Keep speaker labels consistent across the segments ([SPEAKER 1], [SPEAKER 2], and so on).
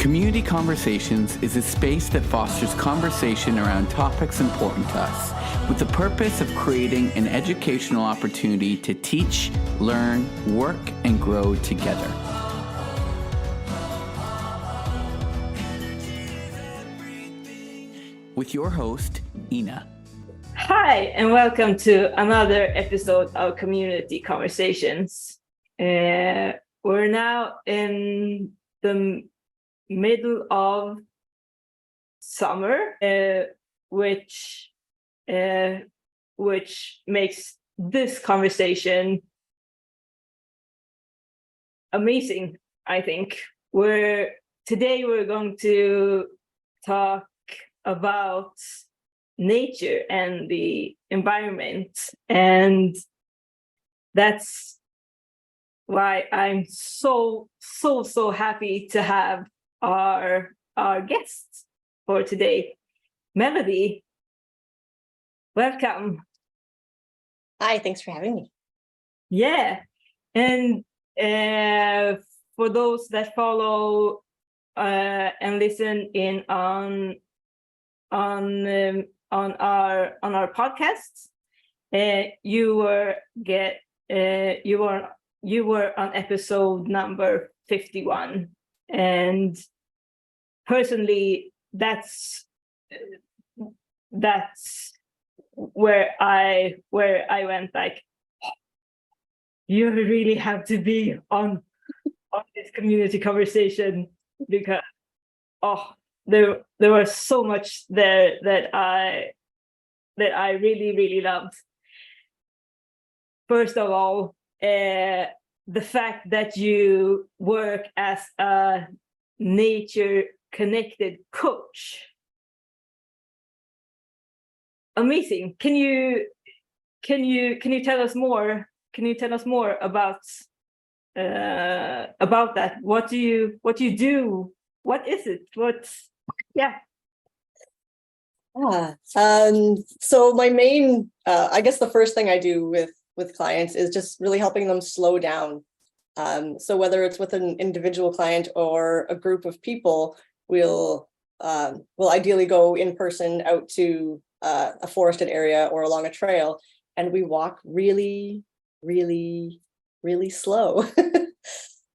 [SPEAKER 1] Community Conversations is a space that fosters conversation around topics important to us, with the purpose of creating an educational opportunity to teach, learn, work, and grow together. With your host, Ina.
[SPEAKER 2] Hi, and welcome to another episode of Community Conversations. We're now in the middle of summer, which makes this conversation amazing, I think. Today we're going to talk about nature and the environment, and that's why I'm so happy to have our guests for today. Melody, welcome.
[SPEAKER 3] Hi, thanks for having me.
[SPEAKER 2] Yeah, and for those that follow and listen in on our podcasts, you were on episode number 51, and personally that's where I went like, you really have to be on this community conversation, because there was so much there that I really loved. First of all, the fact that you work as a nature connected coach. Amazing. Can you tell us more? Can you tell us more about that? What do you do? What is it?
[SPEAKER 3] So my main, I guess the first thing I do with clients is just really helping them slow down. So whether it's with an individual client or a group of people, we'll ideally go in person out to a forested area or along a trail, and we walk really slow.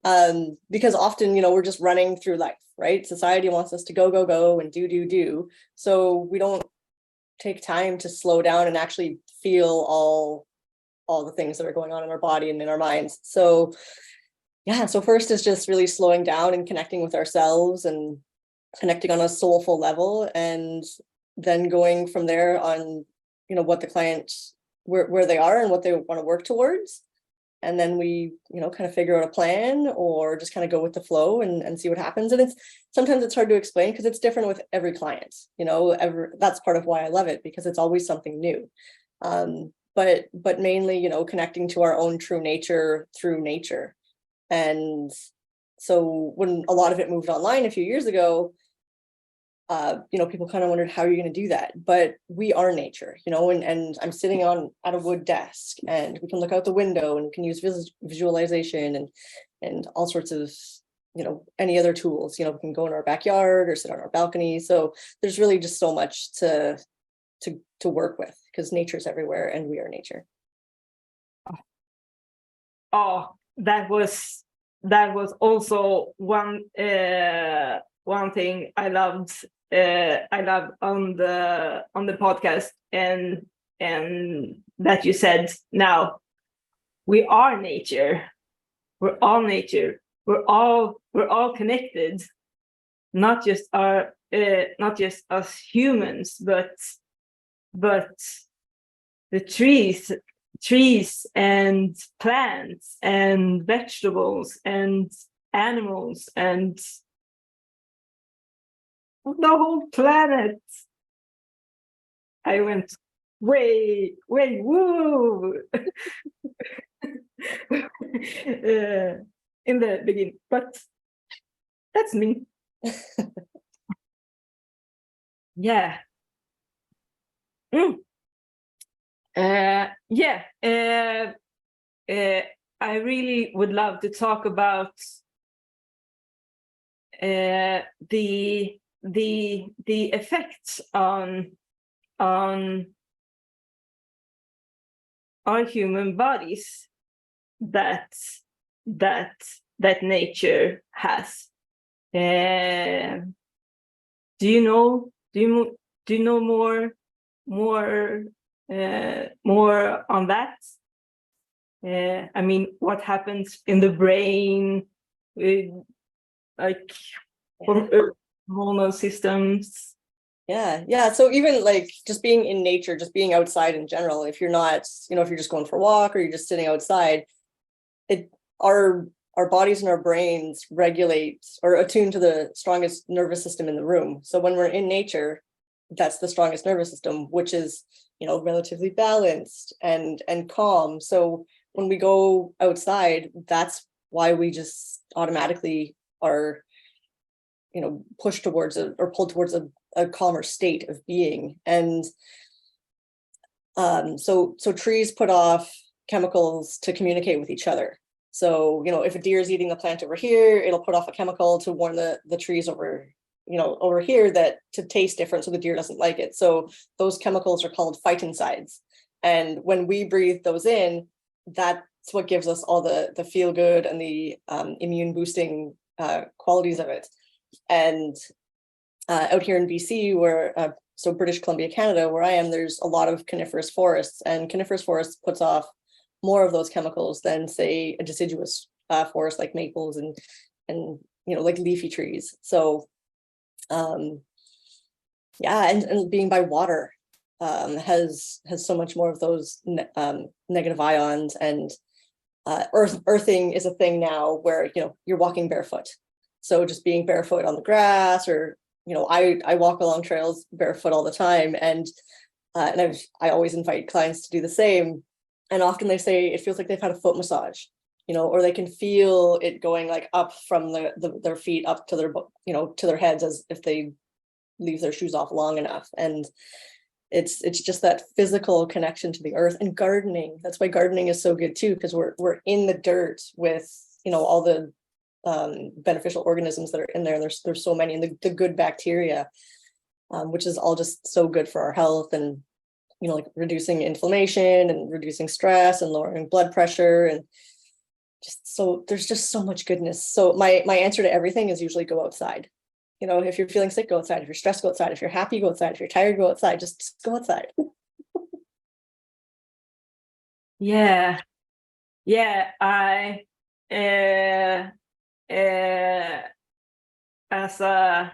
[SPEAKER 3] Because often, we're just running through life, right? Society wants us to go and do. So we don't take time to slow down and actually feel all the things that are going on in our body and in our minds. So so first is just really slowing down and connecting with ourselves and connecting on a soulful level, and then going from there on, what the client, where they are and what they want to work towards. And then we, kind of figure out a plan, or just kind of go with the flow and see what happens. And sometimes it's hard to explain because it's different with every client, that's part of why I love it, because it's always something new. But mainly, connecting to our own true nature through nature. And so when a lot of it moved online a few years ago, people kind of wondered, how are you going to do that? But we are nature, and I'm sitting at a wood desk, and we can look out the window, and we can use visualization and all sorts of, any other tools, we can go in our backyard or sit on our balcony. So there's really just so much to work with, because nature's everywhere and we are nature.
[SPEAKER 2] That was also one thing I loved on the podcast, and that you said, now we are nature. We're all nature. We're all connected, not just us humans, but the trees and plants and vegetables and animals and the whole planet. I went way woo in the beginning, but that's me. Yeah. I really would love to talk about the effects on our human bodies that nature has. Do you know more on that? I mean, what happens in the brain with like hormonal systems?
[SPEAKER 3] Yeah. So even like just being in nature, just being outside in general, if you're not, if you're just going for a walk or you're just sitting outside, our bodies and our brains regulate or attune to the strongest nervous system in the room. So when we're in nature, that's the strongest nervous system, which is, relatively balanced and calm. So when we go outside, that's why we just automatically are, pushed towards or pulled towards a calmer state of being. And so trees put off chemicals to communicate with each other. So, if a deer is eating a plant over here, it'll put off a chemical to warn the trees over here that to taste different, so the deer doesn't like it. So those chemicals are called phytoncides. And when we breathe those in, that's what gives us all the feel good and the immune boosting qualities of it. And out here in BC, where so British Columbia, Canada, where I am, there's a lot of coniferous forests, and coniferous forests puts off more of those chemicals than, say, a deciduous forest like maples and like leafy trees. So and being by water has so much more of those negative ions. And earthing is a thing now where you're walking barefoot. So just being barefoot on the grass, or I walk along trails barefoot all the time, and I always invite clients to do the same. And often they say it feels like they've had a foot massage, or they can feel it going like up from their feet up to their to their heads, as if they leave their shoes off long enough. And it's just that physical connection to the earth. And gardening, that's why gardening is so good too, because we're in the dirt with all the beneficial organisms that are in there. And there's so many, and the good bacteria, which is all just so good for our health, and like reducing inflammation and reducing stress and lowering blood pressure. And there's just so much goodness. So my answer to everything is usually go outside. If you're feeling sick, go outside. If you're stressed, go outside. If you're happy, go outside. If you're tired, go outside. Just go outside.
[SPEAKER 2] Yeah. I as a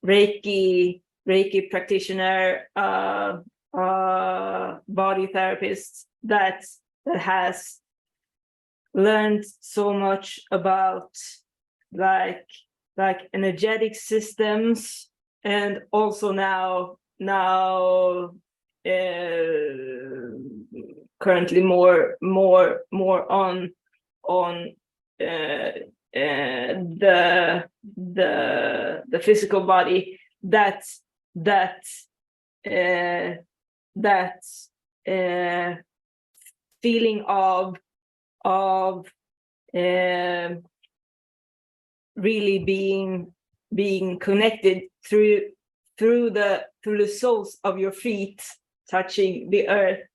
[SPEAKER 2] Reiki practitioner, body therapist that has learned so much about like energetic systems, and also now currently more on the physical body, that feeling of really being connected through the soles of your feet touching the earth.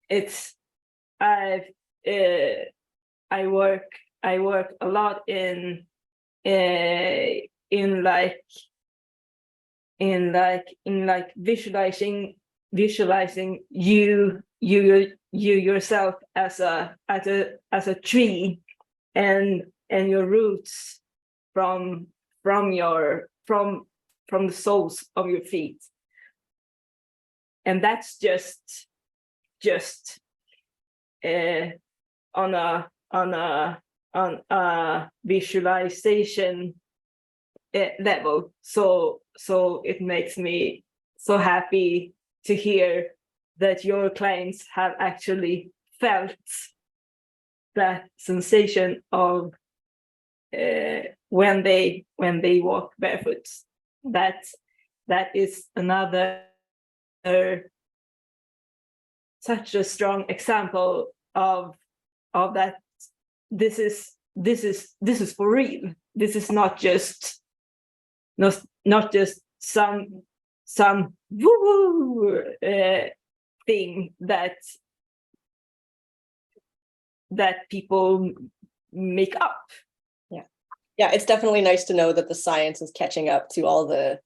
[SPEAKER 2] It's I work a lot in visualizing you yourself as a tree, and your roots from the soles of your feet. And that's just on a visualization level. So it makes me so happy to hear that your clients have actually felt that sensation of when they walk barefoot. That is another such a strong example of that. This is this is for real. This is not just some woo thing that people make up.
[SPEAKER 3] Yeah, it's definitely nice to know that the science is catching up to all the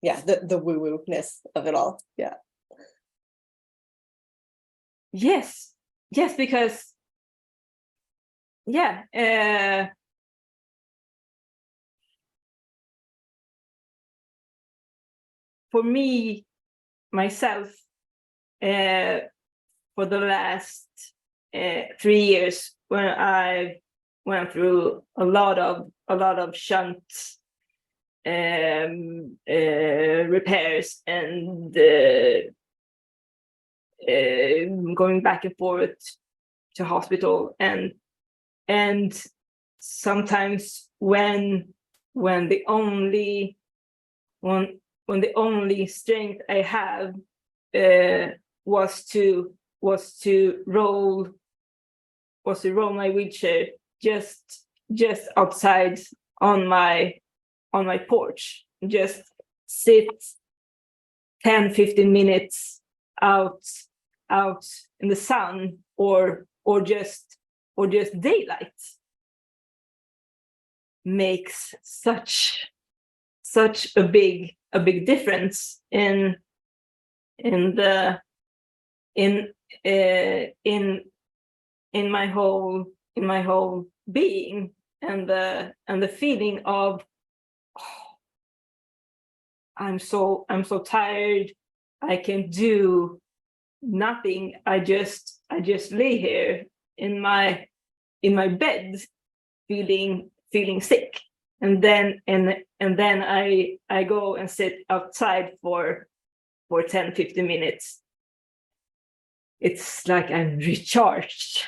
[SPEAKER 3] woo-woo-ness of it all. Yeah.
[SPEAKER 2] Yes, because for me, myself, for the last 3 years, when I went through a lot of shunt repairs and going back and forth to hospital, and sometimes when the only strength I have was to roll my wheelchair just outside on my porch, just sit 10-15 minutes out in the sun, or just daylight, makes such a big difference in my whole being, and the feeling of, oh, I'm so tired, I can do nothing, I just lay here in my bed feeling sick, and then I go and sit outside for 10-15 minutes. It's like I'm recharged.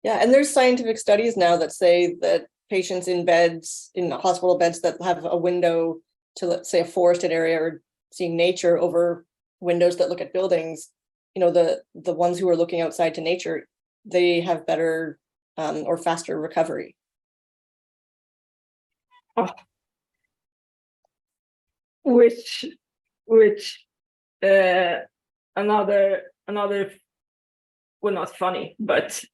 [SPEAKER 3] Yeah, and there's scientific studies now that say that patients in hospital beds that have a window to, let's say, a forested area or seeing nature over windows that look at buildings, the ones who are looking outside to nature, they have better or faster recovery.
[SPEAKER 2] Oh. Which another, well, not funny, but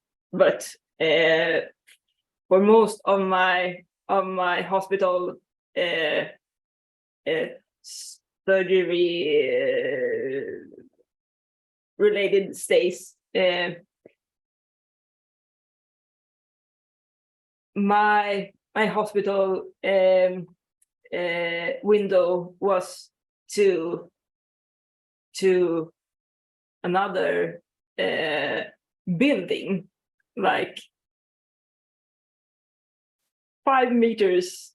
[SPEAKER 2] for most of my hospital surgery related stays, my hospital window was to another building, like 5 meters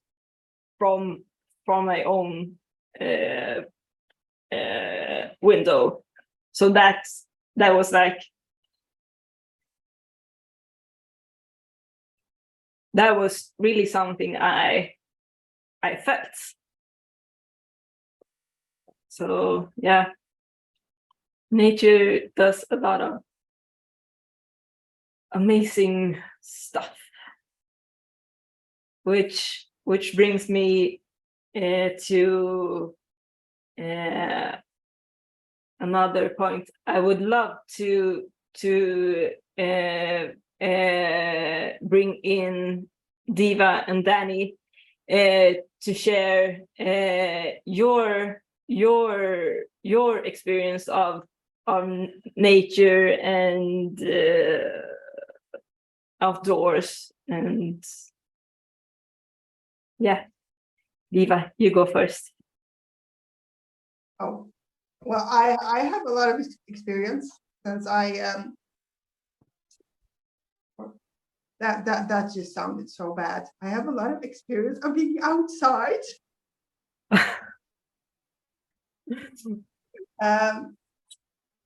[SPEAKER 2] from my own window. So that was like, that was really something I felt. So yeah, nature does a lot of amazing stuff, which brings me to another point. I would love to bring in Diva and Danny to share your experience of nature and outdoors. And yeah, Diva, you go first.
[SPEAKER 4] Oh, well, I have a lot of experience since that just sounded so bad. I have a lot of experience of being outside.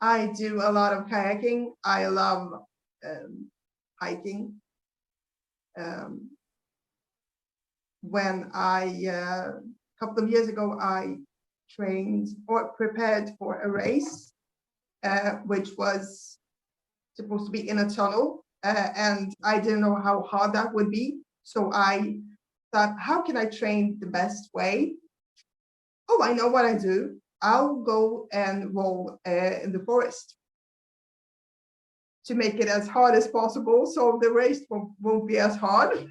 [SPEAKER 4] I do a lot of kayaking. I love hiking. When a couple of years ago, I trained or prepared for a race, which was supposed to be in a tunnel. and I didn't know how hard that would be. So I thought, how can I train the best way? Oh, I know what I do. I'll go and roll in the forest to make it as hard as possible, so the race won't be as hard.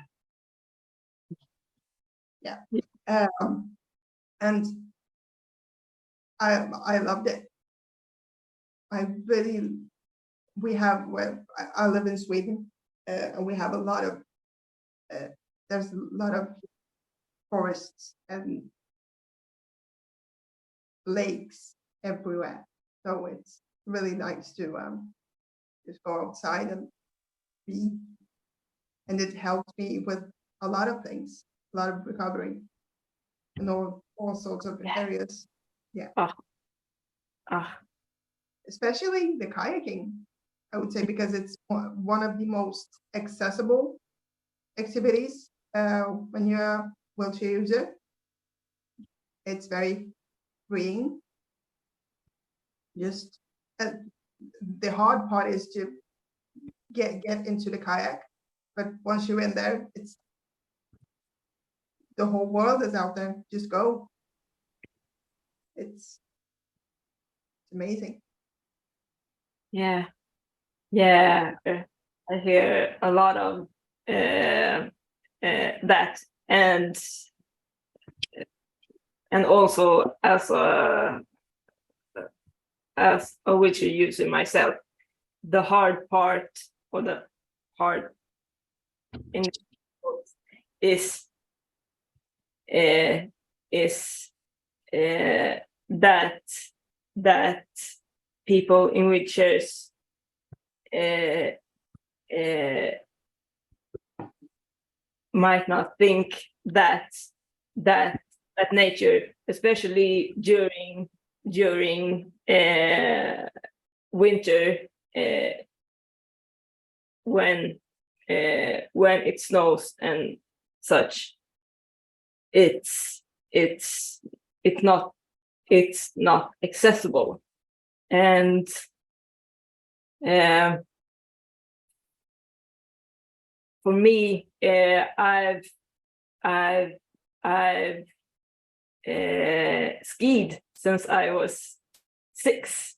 [SPEAKER 4] Yeah, and I loved it. I really, I live in Sweden, and we have a lot of, there's a lot of forests and lakes everywhere. So it's really nice to just go outside and be. And it helped me with a lot of things, a lot of recovery, and all sorts of areas. Yeah. Especially the kayaking, I would say, because it's one of the most accessible activities when you're a wheelchair user. It's very freeing. Just the hard part is to get into the kayak, but once you're in there, it's the whole world is out there. Just go. It's amazing.
[SPEAKER 2] Yeah. I hear a lot of that, and also as a wheelchair user myself, the hard part, or the hard in is that people in wheelchairs might not think that nature, especially during winter, when it snows and such, it's not accessible. And for me, I've skied since I was 6,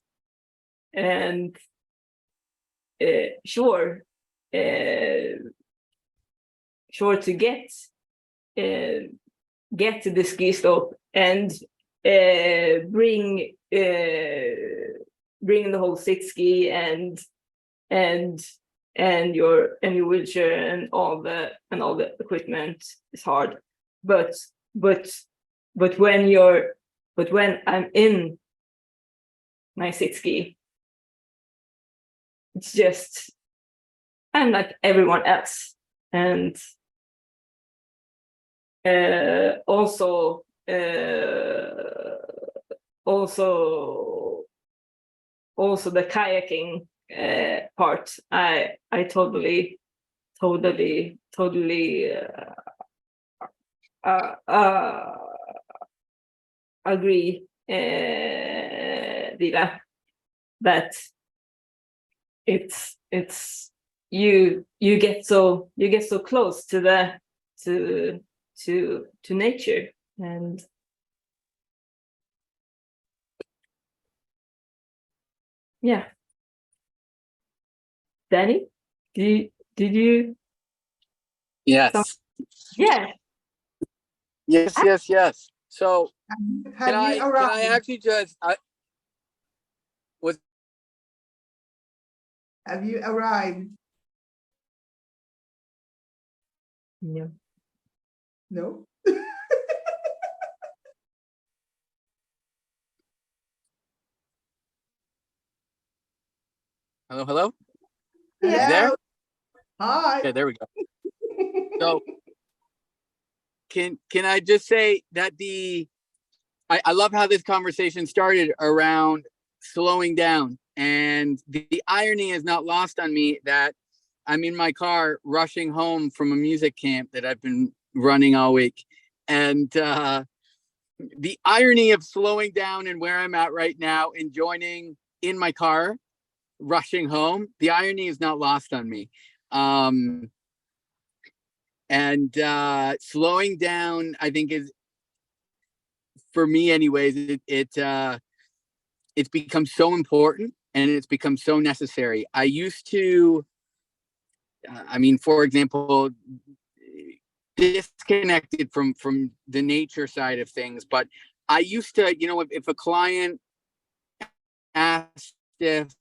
[SPEAKER 2] and sure to get to the ski slope and bring the whole sit ski and your wheelchair and all the equipment is hard, but when I'm in my sit ski, it's just, I'm like everyone else. And also the kayaking part, I totally agree, Diva, that it's you get so close to nature. And yeah, Danny, did you?
[SPEAKER 1] Yes.
[SPEAKER 2] Yeah.
[SPEAKER 1] Yes. So
[SPEAKER 4] Have you arrived?
[SPEAKER 1] can I actually just
[SPEAKER 4] Have you arrived?
[SPEAKER 2] No.
[SPEAKER 4] No.
[SPEAKER 1] hello?
[SPEAKER 4] Hello.
[SPEAKER 1] There?
[SPEAKER 4] Hi.
[SPEAKER 1] Okay, there we go. So can I just say that I love how this conversation started around slowing down, and the irony is not lost on me that I'm in my car rushing home from a music camp that I've been running all week, and the irony of slowing down and where I'm at right now and joining in my car rushing home, the irony is not lost on me.
[SPEAKER 5] And slowing down, I think, is, for me anyways, it's become so important, and it's become so necessary. I used to, I mean, for example, disconnected from the nature side of things, but I used to, you know, if a client asked if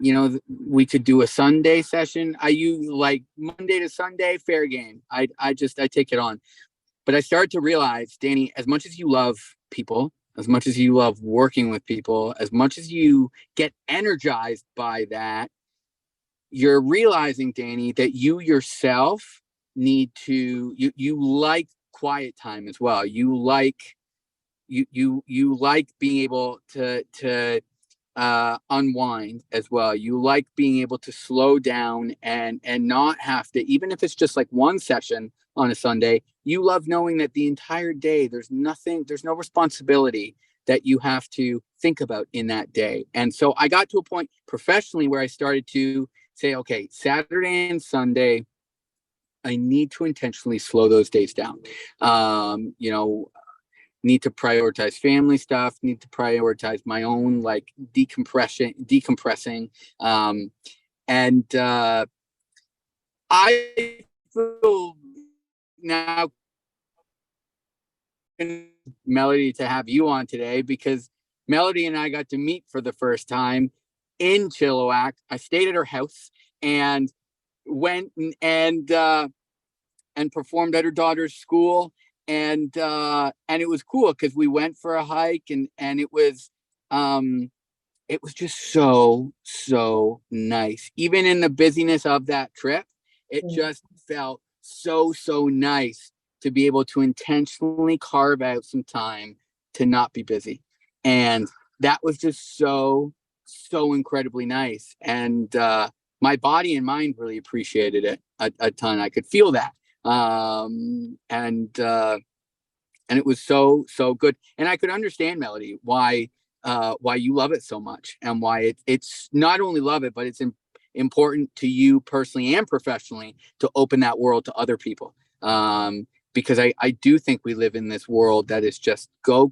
[SPEAKER 5] you know, we could do a Sunday session, I use like Monday to Sunday, fair game. I take it on. But I started to realize, Danny, as much as you love people, as much as you love working with people, as much as you get energized by that, you're realizing, Danny, that you yourself need to, you like quiet time as well. You like being able to unwind as well. You like being able to slow down and not have to, even if it's just like one session on a Sunday, you love knowing that the entire day there's no responsibility that you have to think about in that day. And so I got to a point professionally where I started to say, okay, Saturday and Sunday, I need to intentionally slow those days down. You know, need to prioritize family stuff, need to prioritize my own like decompressing. And I feel now, Melody, to have you on today, because Melody and I got to meet for the first time in Chilliwack. I stayed at her house and went and performed at her daughter's school. And it was cool because we went for a hike, and it was just so nice. Even in the busyness of that trip, it just felt so nice to be able to intentionally carve out some time to not be busy. And that was just so incredibly nice. And my body and mind really appreciated it a ton. I could feel that. And it was so good. And I could understand, Melody, why you love it so much, and why it's not only love it, but it's important to you personally and professionally to open that world to other people. Because I do think we live in this world that is just go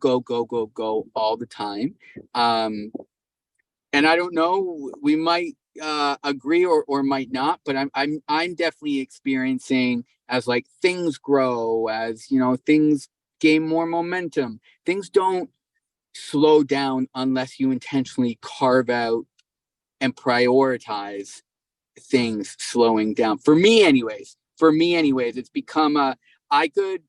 [SPEAKER 5] all the time. And I don't know, we might agree or might not, but I'm definitely experiencing, as like things grow, as you know, things gain more momentum, things don't slow down unless you intentionally carve out and prioritize things slowing down. For me anyways, it's become I could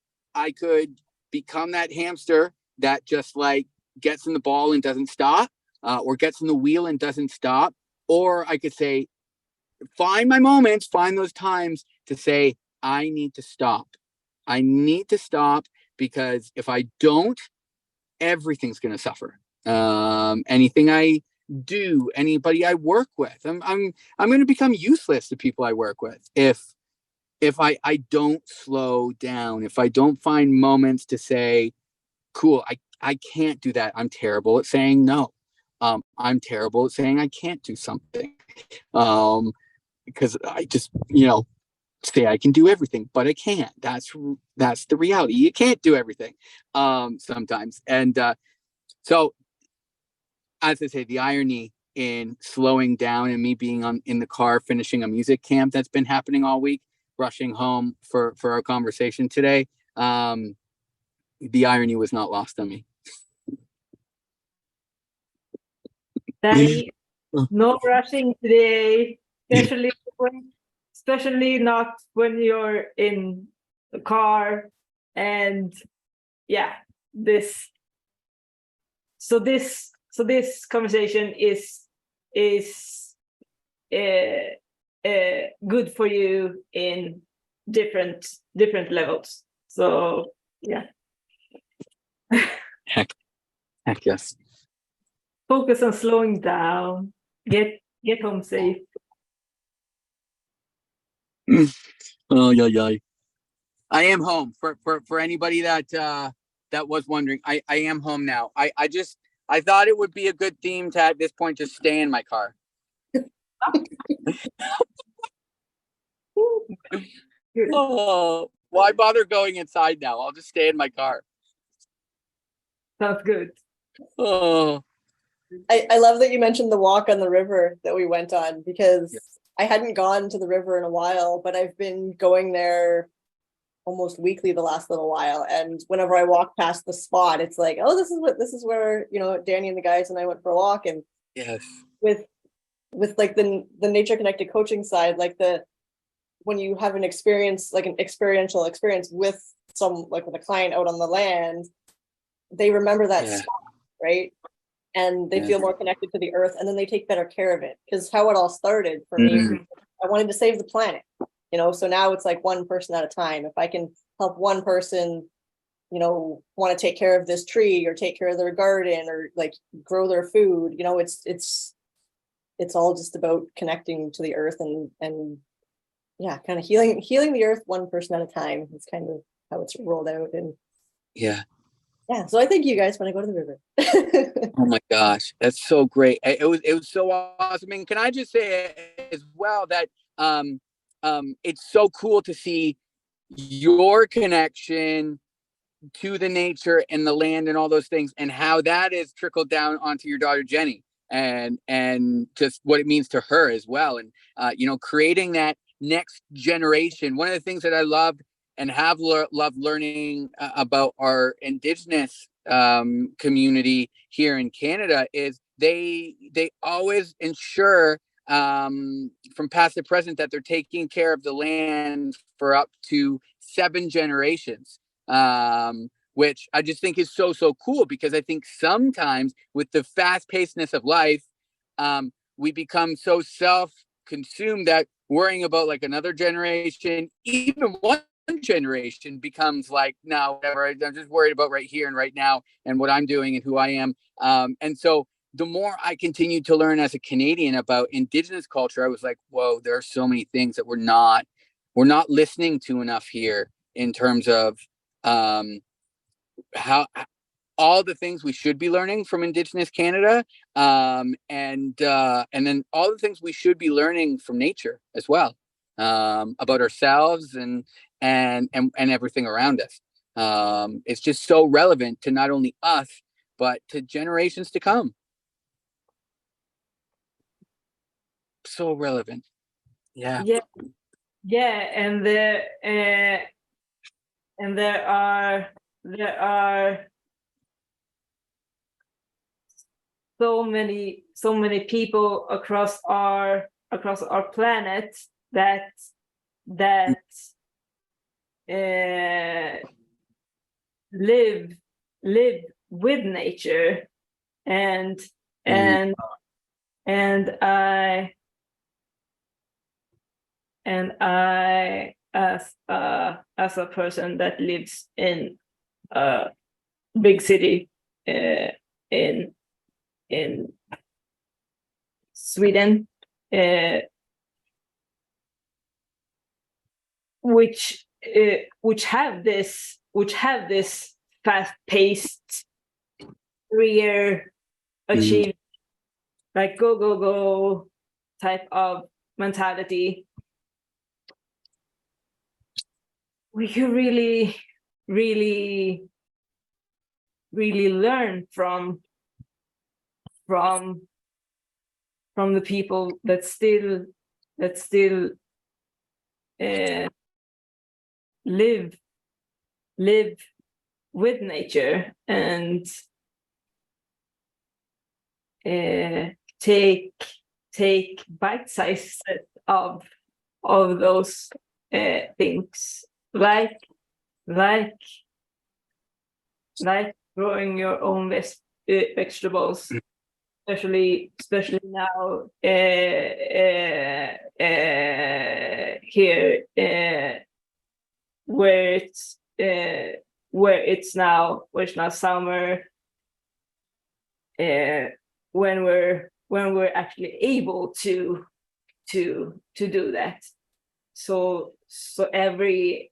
[SPEAKER 5] become that hamster that just like gets in the ball and doesn't stop, or gets in the wheel and doesn't stop. Or I could say, find my moments, find those times to say, I need to stop. I need to stop, because if I don't, everything's going to suffer. Anything I do, anybody I work with, I'm going to become useless to people I work with if I don't slow down, if I don't find moments to say, cool, I can't do that. I'm terrible at saying no. I'm terrible at saying I can't do something. Because I just, you know, say I can do everything, but I can't. That's the reality. You can't do everything sometimes. And so, as I say, the irony in slowing down and me being in the car finishing a music camp that's been happening all week, rushing home for our conversation today, the irony was not lost on me.
[SPEAKER 2] Danny, no rushing today, especially not when you're in the car. And yeah, this conversation is good for you in different levels. So yeah.
[SPEAKER 5] Heck yes.
[SPEAKER 2] Focus on slowing down. Get home safe.
[SPEAKER 5] Oh yeah. I am home. For anybody that was wondering, I am home now. I thought it would be a good theme to, at this point, just stay in my car.
[SPEAKER 2] Good.
[SPEAKER 5] Oh, why bother going inside now? I'll just stay in my car.
[SPEAKER 2] Sounds good.
[SPEAKER 5] Oh,
[SPEAKER 3] I love that you mentioned the walk on the river that we went on, because
[SPEAKER 5] Yeah.
[SPEAKER 3] I hadn't gone to the river in a while, but I've been going there almost weekly the last little while. And whenever I walk past the spot, it's like, oh, this is where, you know, Danny and the guys and I went for a walk. And
[SPEAKER 5] yes.
[SPEAKER 3] with like the nature connected coaching side, like when you have an experience, like an experiential experience with with a client out on the land, they remember that
[SPEAKER 5] Yeah.
[SPEAKER 3] spot, right? And they
[SPEAKER 5] Yeah.
[SPEAKER 3] feel more connected to the earth, and then they take better care of it. Because how it all started for me,
[SPEAKER 5] Mhm.
[SPEAKER 3] I wanted to save the planet, you know. So now it's like one person at a time. If I can help one person, you know, want to take care of this tree or take care of their garden or like grow their food, you know, it's all just about connecting to the earth and yeah, kind of healing the earth one person at a time. It's kind of how it's rolled out. And
[SPEAKER 5] Yeah.
[SPEAKER 3] yeah, so I think you guys want to go to the river.
[SPEAKER 5] Oh my gosh, that's so great. It was so awesome. And can I just say as well that it's so cool to see your connection to the nature and the land and all those things, and how that is trickled down onto your daughter Jenny, and just what it means to her as well. And you know, creating that next generation. One of the things that I loved and have loved learning about our Indigenous community here in Canada is they always ensure from past to present that they're taking care of the land for up to 7 generations, which I just think is so cool, because I think sometimes with the fast pacedness of life, we become so self-consumed that worrying about like another generation, even one generation, becomes like, no, whatever, I'm just worried about right here and right now and what I'm doing and who I am. And so the more I continued to learn as a Canadian about Indigenous culture, I was like, whoa, there are so many things that we're not listening to enough here, in terms of how all the things we should be learning from Indigenous Canada, and then all the things we should be learning from nature as well, about ourselves and everything around us. It's just so relevant to not only us but to generations to come. So relevant. Yeah.
[SPEAKER 2] Yeah, yeah, and there are so many people across our planet that uh, live with nature, and
[SPEAKER 5] Mm.
[SPEAKER 2] and and I as a person that lives in a big city in Sweden, which have this fast-paced career achieve, like go type of mentality. We can really learn from the people that still uh, live with nature, and take bite sizes of those things, like like growing your own vegetables, especially now here, where it's now summer, when we're actually able to do that. So every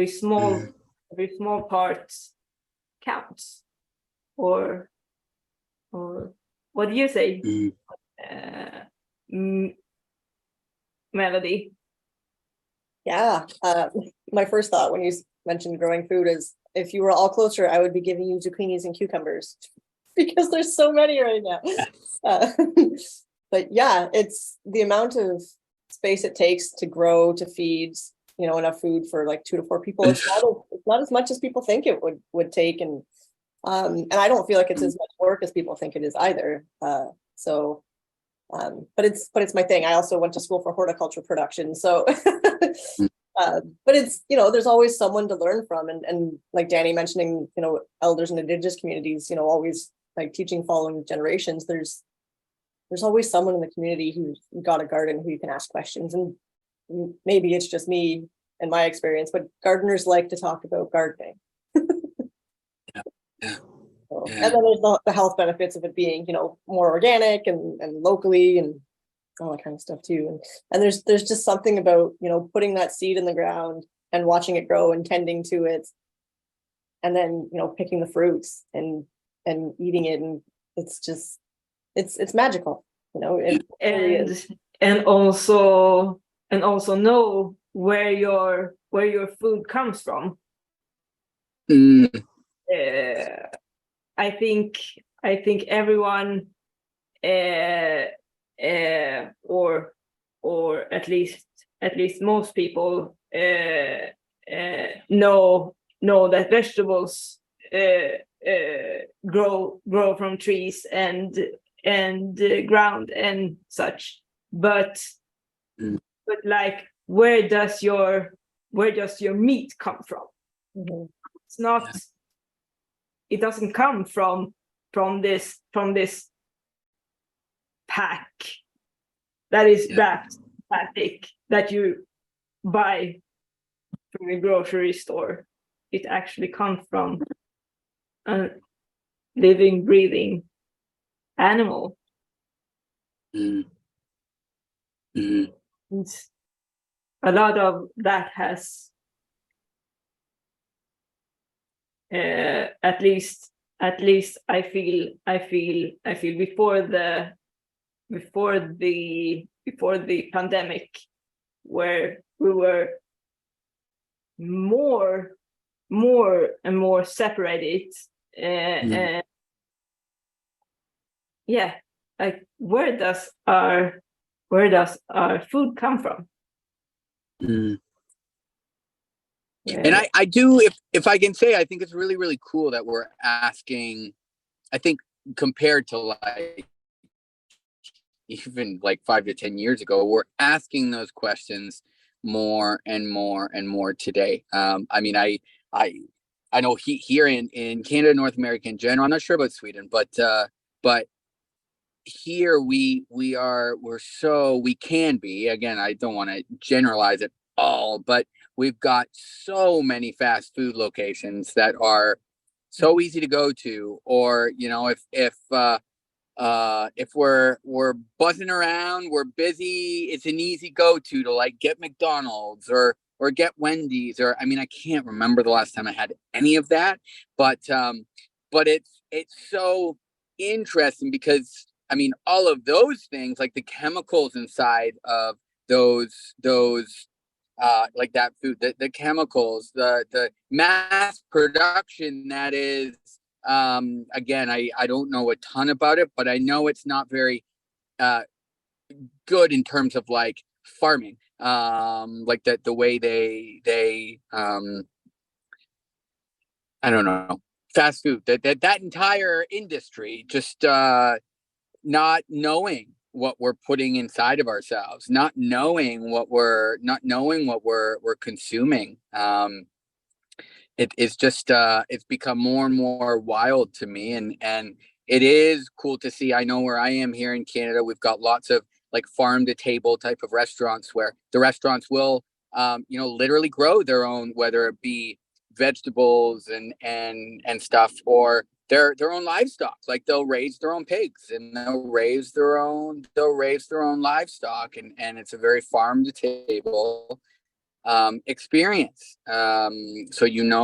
[SPEAKER 2] small part counts. Or what do you say, Melody?
[SPEAKER 3] Yeah. My first thought when you mentioned growing food is if you were all closer, I would be giving you zucchinis and cucumbers because there's so many right now. Uh, but yeah, it's the amount of space it takes to grow, to feed, enough food for like 2 to 4 people. It's not as much as people think it would take. And I don't feel like it's as much work as people think it is either. But it's my thing. I also went to school for horticulture production. So, but it's, there's always someone to learn from. And like Danny mentioning, elders in indigenous communities, always like teaching following generations. There's always someone in the community who's got a garden who you can ask questions. And maybe it's just me and my experience, but gardeners like to talk about gardening. So, and then there's the health benefits of it being, more organic and locally and all that kind of stuff too. And there's just something about, putting that seed in the ground and watching it grow and tending to it. And then, picking the fruits and eating it. And it's just, it's magical, it really is.
[SPEAKER 2] And also know where your food comes from. I think everyone, or at least most people, know that vegetables grow from trees and ground and such, but like where does your meat come from?
[SPEAKER 3] Mm-hmm.
[SPEAKER 2] It's not. It doesn't come from this pack that is wrapped plastic that you buy from a grocery store. It actually comes from a living, breathing animal. And a lot of that has at least I feel before the pandemic, where we were more and more separated, like where does our food come from?
[SPEAKER 5] And I do, if I can say, I think it's really, really cool that we're asking, I think compared to like even like 5 to 10 years ago, we're asking those questions more and more and more today. I mean, I know here in Canada, North America in general, I'm not sure about Sweden, but here we can be, again, I don't want to generalize it all, but we've got so many fast food locations that are so easy to go to, or if we're buzzing around, we're busy, it's an easy go-to to like get McDonald's or get Wendy's, or I mean, I can't remember the last time I had any of that, but it's so interesting because I mean, all of those things, like the chemicals inside of those like that food, the chemicals, the mass production that is, again, I don't know a ton about it, but I know it's not very good in terms of like farming, like the way they I don't know, fast food, that entire industry, just not knowing what we're putting inside of ourselves, not knowing what we're consuming. It's just it's become more and more wild to me, and it is cool to see. I know where I am here in Canada, we've got lots of like farm to table type of restaurants where the restaurants will literally grow their own, whether it be vegetables and stuff, or their own livestock. Like they'll raise their own pigs and they'll raise their own livestock, and it's a very farm to table experience. So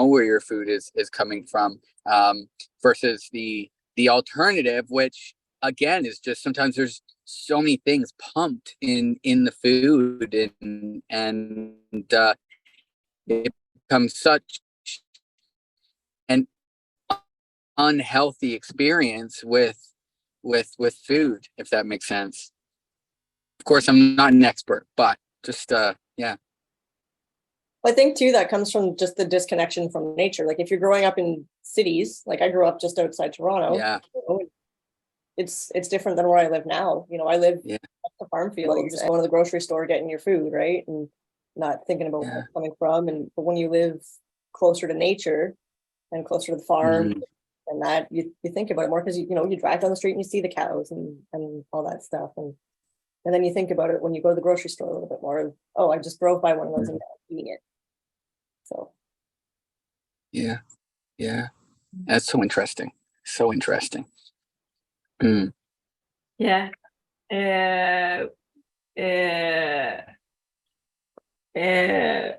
[SPEAKER 5] where your food is coming from, versus the alternative, which again is just sometimes so many things pumped in the food, and it becomes such an unhealthy experience with food, if that makes sense. Of course, I'm not an expert, but just yeah.
[SPEAKER 3] I think too that comes from just the disconnection from nature. Like if you're growing up in cities, like I grew up just outside Toronto,
[SPEAKER 5] Yeah.
[SPEAKER 3] It's different than where I live now. I live
[SPEAKER 5] Yeah.
[SPEAKER 3] the farm fields. You're just going to the grocery store, getting your food, right? And not thinking about where it's coming from. But when you live closer to nature and closer to the farm, and that you think about it more, because you drive down the street and you see the cows and all that stuff. And then you think about it when you go to the grocery store a little bit more. Oh, I just drove by one of those and now I'm eating it. So
[SPEAKER 5] Yeah. That's so interesting. So interesting. Mm.
[SPEAKER 2] Yeah. Uh, uh, uh,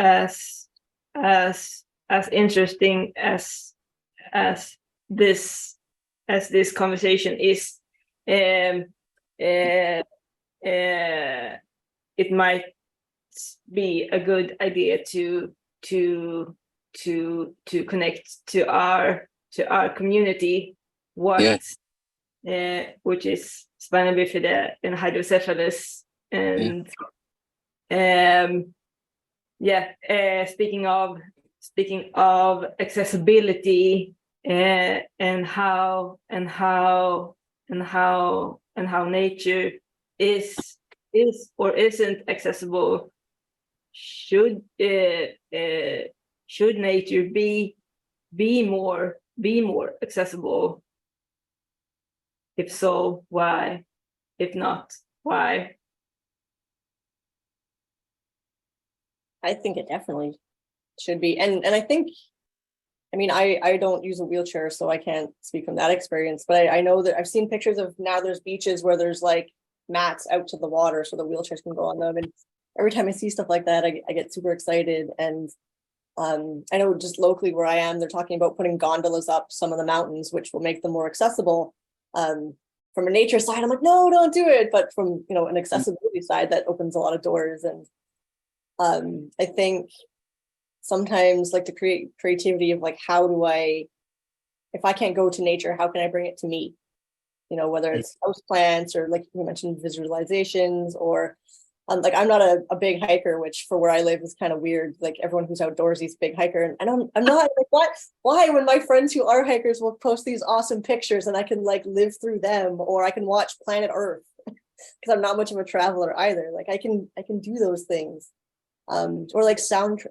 [SPEAKER 2] as interesting as this conversation is, um, uh, it might be a good idea to connect to our community, which is spina bifida and hydrocephalus, and speaking of accessibility, and how nature is or isn't accessible. Should nature be more accessible? If so, why? If not, why?
[SPEAKER 3] I think it definitely should be. And I think, I don't use a wheelchair, so I can't speak from that experience, but I know that I've seen pictures of, now there's beaches where there's like mats out to the water so the wheelchairs can go on them. And every time I see stuff like that, I get super excited. And I know just locally where I am, they're talking about putting gondolas up some of the mountains, which will make them more accessible. From a nature side, I'm like, no, don't do it. But from an accessibility side, that opens a lot of doors. And I think sometimes, like, the creativity of, like, how do if I can't go to nature, how can I bring it to me? Whether it's house plants or, like you mentioned, visualizations, or like, I'm not a big hiker, which for where I live is kind of weird. Like, everyone who's outdoorsy is a big hiker, and I'm not. Like, what? Why? When my friends who are hikers will post these awesome pictures, and I can, like, live through them, or I can watch Planet Earth, because I'm not much of a traveler either. Like, I can do those things. Or like sound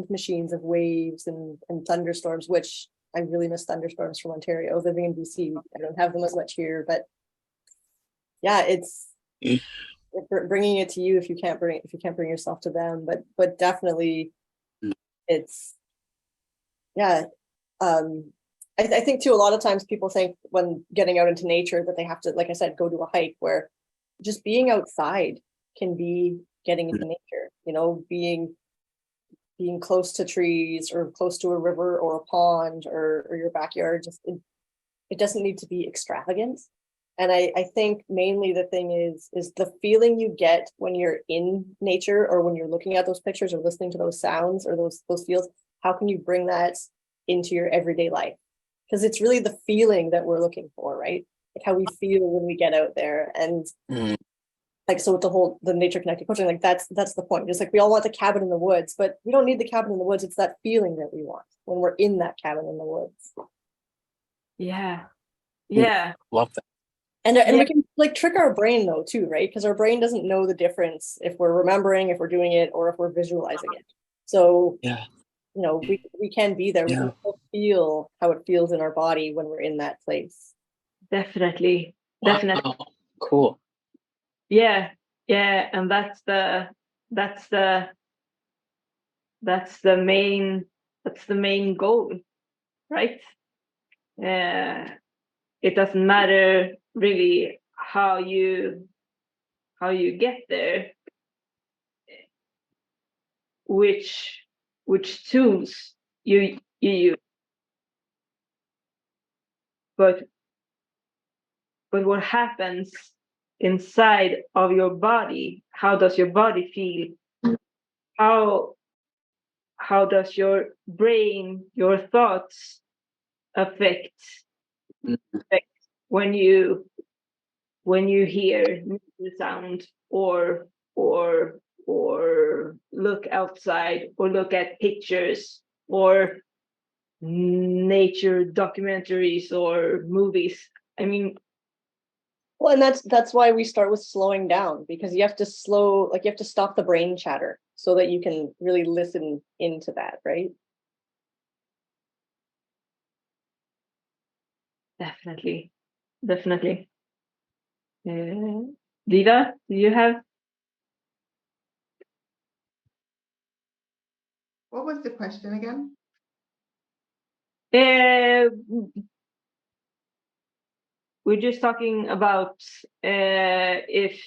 [SPEAKER 3] machines of waves and thunderstorms, which I really miss thunderstorms from Ontario. Living in BC, I don't have them as much here, but yeah, it's bringing it to you if you can't bring yourself to them. But definitely, it's I think too, a lot of times people think when getting out into nature that they have to, like I said, go to a hike, where just being outside can be getting into nature, being close to trees or close to a river or a pond or your backyard. Just it doesn't need to be extravagant. And I think mainly the thing is the feeling you get when you're in nature, or when you're looking at those pictures or listening to those sounds or those feels. How can you bring that into your everyday life? Because it's really the feeling that we're looking for, right? Like how we feel when we get out there. And like, so with the nature connected coaching, like that's the point. Just like, we all want the cabin in the woods, but we don't need the cabin in the woods. It's that feeling that we want when we're in that cabin in the woods.
[SPEAKER 2] Yeah.
[SPEAKER 5] Love that.
[SPEAKER 3] And we can, like, trick our brain though too, right? Because our brain doesn't know the difference if we're remembering, if we're doing it, or if we're visualizing it. So we can be there. We can still feel how it feels in our body when we're in that place.
[SPEAKER 2] Definitely.
[SPEAKER 5] Wow. Cool.
[SPEAKER 2] Yeah, and that's the main goal, right? It doesn't matter really how you get there, which tools you use. but what happens inside of your body? How does your body feel? How does your brain, your thoughts affect when you hear the sound, or look outside, or look at pictures, or nature documentaries or movies? I mean,
[SPEAKER 3] Well, and that's why we start with slowing down, because you have to you have to stop the brain chatter so that you can really listen into that, right?
[SPEAKER 2] definitely. Diva, do you have?
[SPEAKER 4] What was the question again?
[SPEAKER 2] We're just talking about if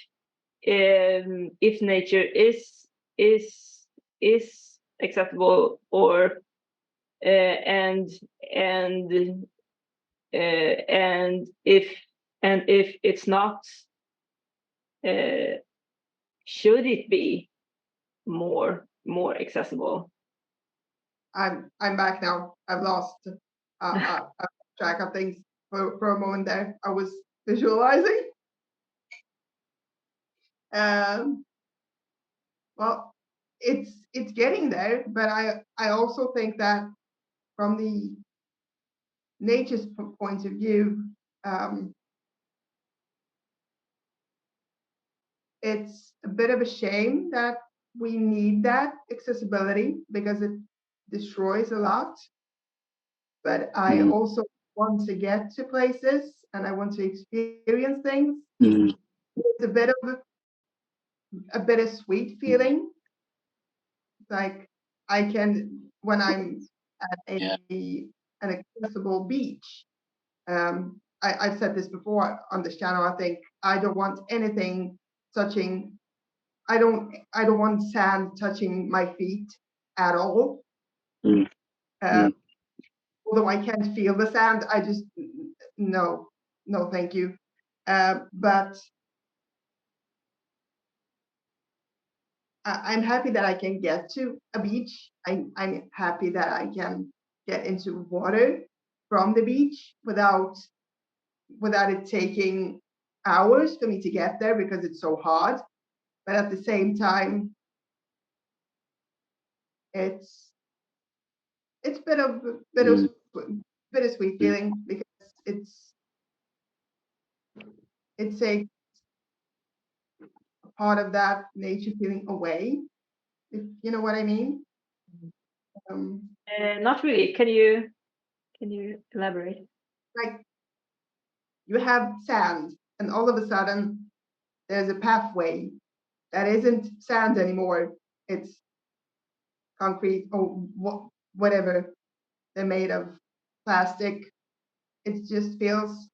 [SPEAKER 2] nature is acceptable, or and if it's not, should it be more accessible?
[SPEAKER 4] I'm back now. I've lost track of things for a moment there. I was visualizing. Well, it's getting there, but I also think that from the nature's point of view, it's a bit of a shame that we need that accessibility because it destroys a lot. But I also want to get to places and I want to experience things. It's a bit of a bittersweet feeling. Like I can, when I'm at an accessible beach, I've said this before on this channel, I think I don't want anything touching, I don't want sand touching my feet at all. Although I can't feel the sand, I just, no, thank you. But I'm happy that I can get to a beach. I'm happy that I can get into water from the beach without it taking hours for me to get there because it's so hard. But at the same time, it's bittersweet feeling because it's a part of that nature feeling away, if you know what I mean.
[SPEAKER 2] Not really. Can you elaborate?
[SPEAKER 4] Like you have sand and all of a sudden there's a pathway that isn't sand anymore. It's concrete or whatever they're made of, plastic. It just feels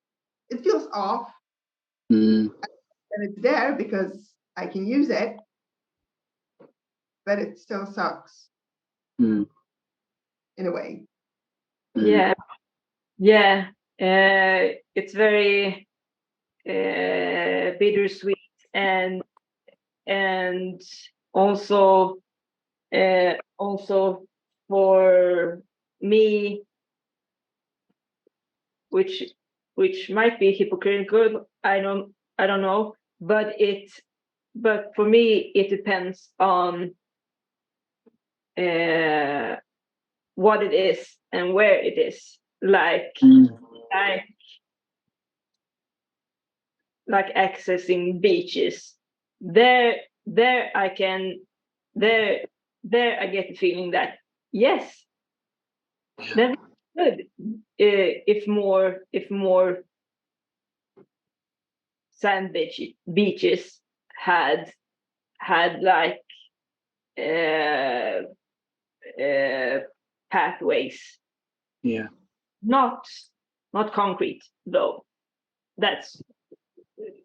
[SPEAKER 4] off. And it's there because I can use it, but it still sucks in a way.
[SPEAKER 2] Yeah. It's very bittersweet, and also for me, which might be hypocritical, I don't know, but for me it depends on what it is and where it is, like accessing beaches. There I can, there I get the feeling that yes, that's good. If more sand beaches had like uh, pathways.
[SPEAKER 5] Yeah.
[SPEAKER 2] Not concrete though. That's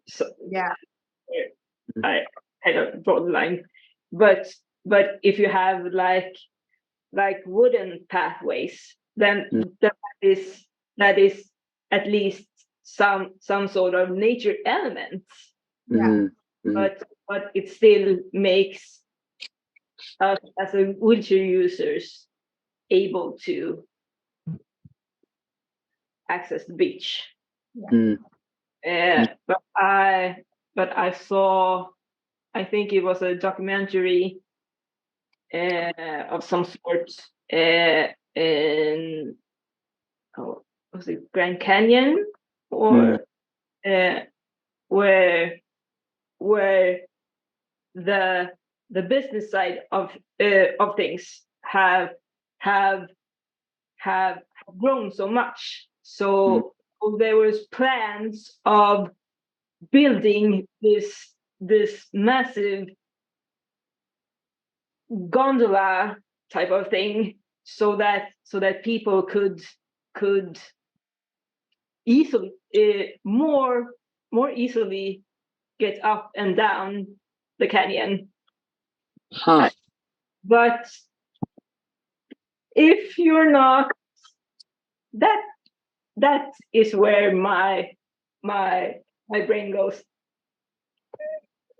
[SPEAKER 2] so,
[SPEAKER 4] Yeah.
[SPEAKER 2] I don't draw the line, but if you have like wooden pathways, then that is at least some sort of nature elements,
[SPEAKER 5] Mhm. Mhm.
[SPEAKER 2] but it still makes us as a wheelchair users able to access the beach.
[SPEAKER 5] Mm.
[SPEAKER 2] But I saw, I think it was a documentary of some sort in, oh, was it Grand Canyon, or where the business side of things have grown so much. So there was plans of building this massive gondola type of thing, so that people could easily more easily get up and down the canyon.
[SPEAKER 5] Huh.
[SPEAKER 2] But if you're not, that is where my brain goes,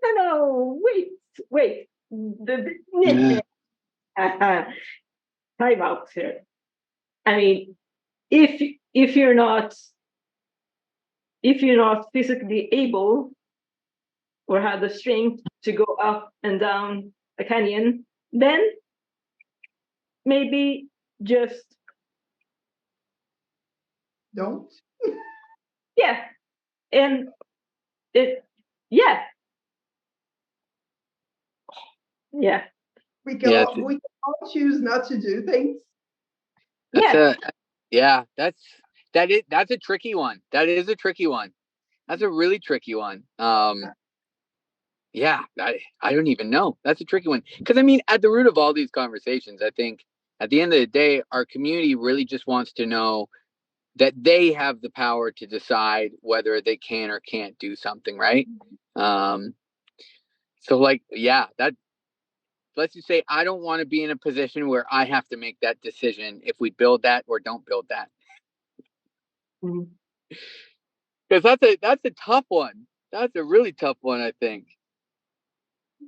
[SPEAKER 2] no, wait,
[SPEAKER 5] Yeah.
[SPEAKER 2] time out here. I mean, if you're not physically able or have the strength to go up and down a canyon, then maybe just
[SPEAKER 4] Don't.
[SPEAKER 2] yeah. And it yeah yeah
[SPEAKER 4] We can
[SPEAKER 5] Yeah.
[SPEAKER 4] all choose not to do things.
[SPEAKER 5] That's
[SPEAKER 2] yeah
[SPEAKER 5] that's a tricky one. That is a tricky one. That's a really tricky one. Yeah, I don't even know. That's a tricky one. Because I mean, at the root of all these conversations, I think at the end of the day, our community really just wants to know that they have the power to decide whether they can or can't do something, right? So like, yeah, that let's just say I don't want to be in a position where I have to make that decision if we build that or don't build that.
[SPEAKER 2] Mhm.
[SPEAKER 5] Because that's a tough one. That's a really tough one, I think.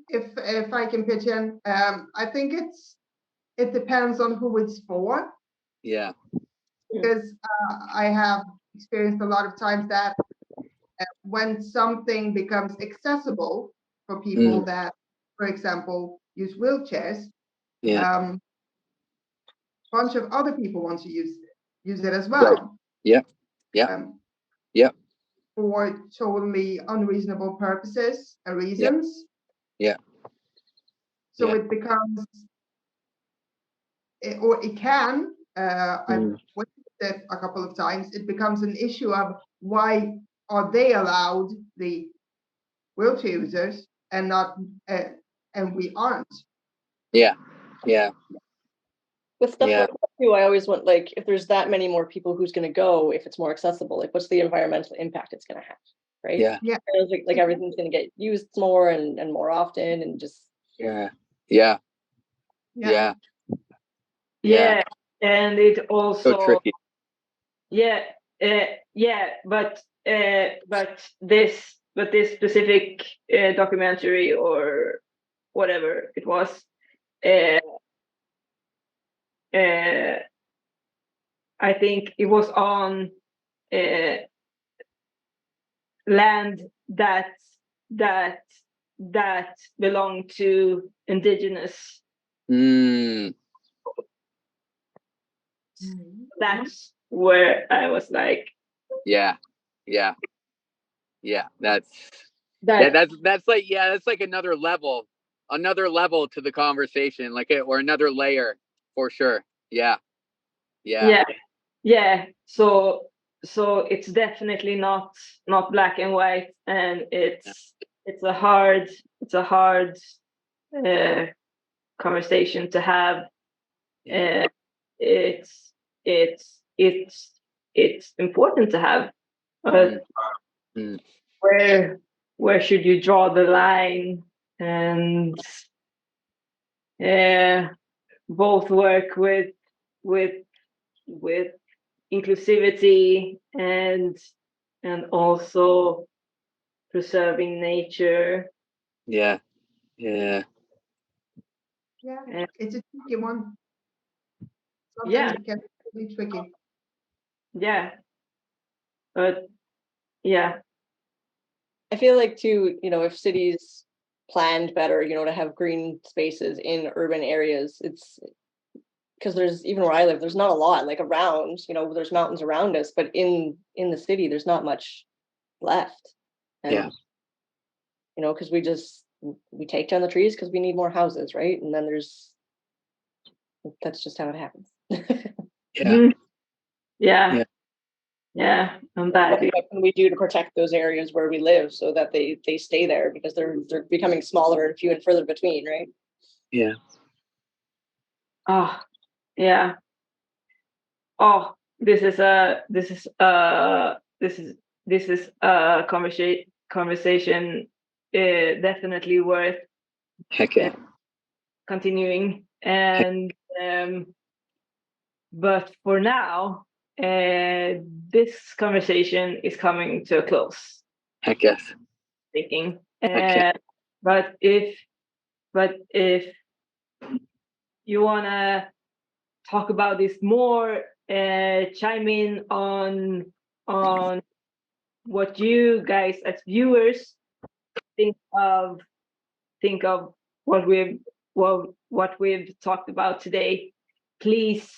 [SPEAKER 4] If I can pitch in, I think it depends on who it's for,
[SPEAKER 5] Yeah.
[SPEAKER 4] because I have experienced a lot of times that when something becomes accessible for people that, for example, use wheelchairs,
[SPEAKER 5] Yeah.
[SPEAKER 4] a bunch of other people want to use it as
[SPEAKER 5] Right.
[SPEAKER 4] well.
[SPEAKER 5] Yep. Yep. Yep.
[SPEAKER 4] For totally unreasonable purposes and reasons.
[SPEAKER 5] Yeah.
[SPEAKER 4] So
[SPEAKER 5] Yeah.
[SPEAKER 4] it becomes, or it can, I've witnessed it a couple of times, it becomes an issue of why are they allowed, the wheelchair users, and not, and we aren't.
[SPEAKER 5] Yeah. Yeah.
[SPEAKER 3] With stuff
[SPEAKER 5] Yeah.
[SPEAKER 3] like that too, I always want, like, if there's that many more people, who's going to go if it's more accessible? Like, what's the environmental impact it's going to have, right?
[SPEAKER 5] Yeah.
[SPEAKER 4] Yeah.
[SPEAKER 3] Like everything's going to get used more and more often, and just
[SPEAKER 5] Yeah. Yeah. Yeah.
[SPEAKER 2] Yeah, and it
[SPEAKER 5] So
[SPEAKER 2] also
[SPEAKER 5] tricky.
[SPEAKER 2] yeah but this specific documentary or whatever it was, uh, I think it was on uh, land that belong to indigenous. That's where I was like,
[SPEAKER 5] Yeah. Yeah. Yeah. That's
[SPEAKER 2] that
[SPEAKER 5] like, yeah, that's like another level to the conversation, like or another layer for sure. Yeah. Yeah.
[SPEAKER 2] yeah. So it's definitely not black and white, and it's a hard uh, conversation to have. It's important to have. Where should you draw the line? And both work with inclusivity and also preserving nature.
[SPEAKER 5] Yeah.
[SPEAKER 4] Yeah,
[SPEAKER 2] Yeah.
[SPEAKER 4] it's a tricky one.
[SPEAKER 2] Yeah.
[SPEAKER 4] Sometimes it can be tricky.
[SPEAKER 2] Yeah. But yeah.
[SPEAKER 3] I feel like too, if cities planned better, to have green spaces in urban areas, it's because there's, even where I live, there's not a lot like around, there's mountains around us, but in the city, there's not much left. And,
[SPEAKER 5] Yeah.
[SPEAKER 3] because we take down the trees because we need more houses, right? And then that's just how it happens.
[SPEAKER 5] Yeah.
[SPEAKER 2] Mhm. Yeah.
[SPEAKER 5] Yeah.
[SPEAKER 2] Yeah. And that
[SPEAKER 3] What can we do to protect those areas where we live so that they stay there, because they're becoming smaller and few and further between, right?
[SPEAKER 5] Yeah.
[SPEAKER 2] oh yeah. Oh, this is a conversation definitely worth
[SPEAKER 5] Heck yeah.
[SPEAKER 2] continuing. And but for now, this conversation is coming to a close,
[SPEAKER 5] Heck yes.
[SPEAKER 2] thinking.
[SPEAKER 5] Heck yeah.
[SPEAKER 2] But if you wanna talk about this more, chime in on what you guys as viewers think of what we've talked about today. Please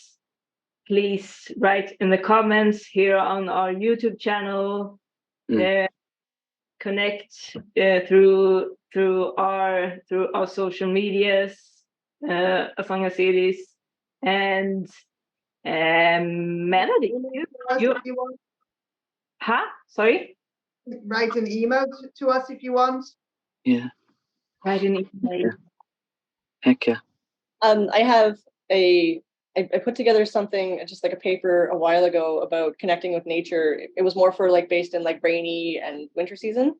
[SPEAKER 2] write in the comments here on our YouTube channel. Connect through our social medias, as long as it is. And Melody, you
[SPEAKER 4] If you want,
[SPEAKER 2] sorry?
[SPEAKER 4] write an email to us if you want.
[SPEAKER 5] Yeah.
[SPEAKER 2] Write an email.
[SPEAKER 5] Heck yeah.
[SPEAKER 3] I have I put together something, just like a paper a while ago, about connecting with nature. It was more for based in rainy and winter season,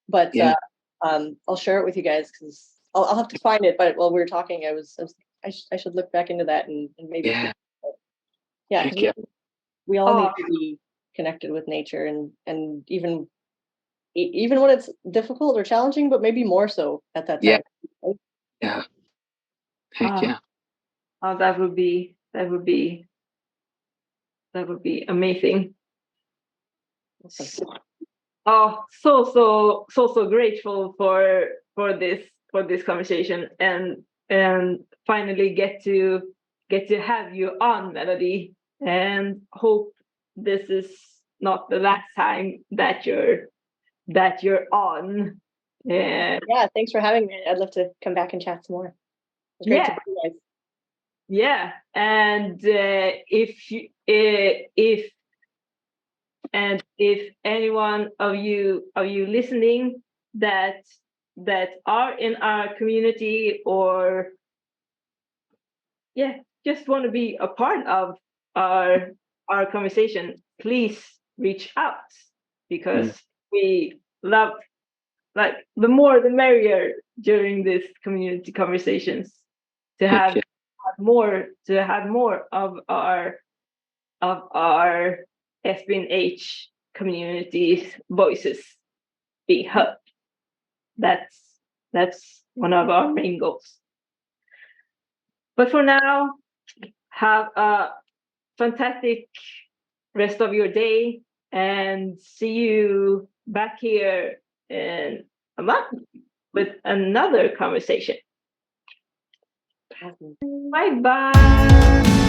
[SPEAKER 3] but
[SPEAKER 5] Yeah.
[SPEAKER 3] I'll share it with you guys, because I'll have to find it. But while we were talking, I should look back into that and maybe
[SPEAKER 5] Yeah.
[SPEAKER 3] yeah,
[SPEAKER 5] Heck
[SPEAKER 3] 'cause
[SPEAKER 5] yeah.
[SPEAKER 3] we all need to be connected with nature, and even when it's difficult or challenging, but maybe more so at that
[SPEAKER 5] Yeah.
[SPEAKER 3] time.
[SPEAKER 5] Yeah. Heck yeah.
[SPEAKER 2] Oh, that would be amazing. Oh, so grateful for this conversation, and finally get to have you on, Melody, and hope this is not the last time that you're on.
[SPEAKER 3] Yeah, thanks for having me. I'd love to come back and chat some more. It's great to be you guys.
[SPEAKER 2] Yeah, and if anyone of you listening that are in our community, or just want to be a part of our conversation, please reach out, because we love, the more the merrier during these community conversations, to have more of our SBNH community's voices be heard. That's one of our main goals. But for now, have a fantastic rest of your day, and see you back here in a month with another conversation. Bye bye.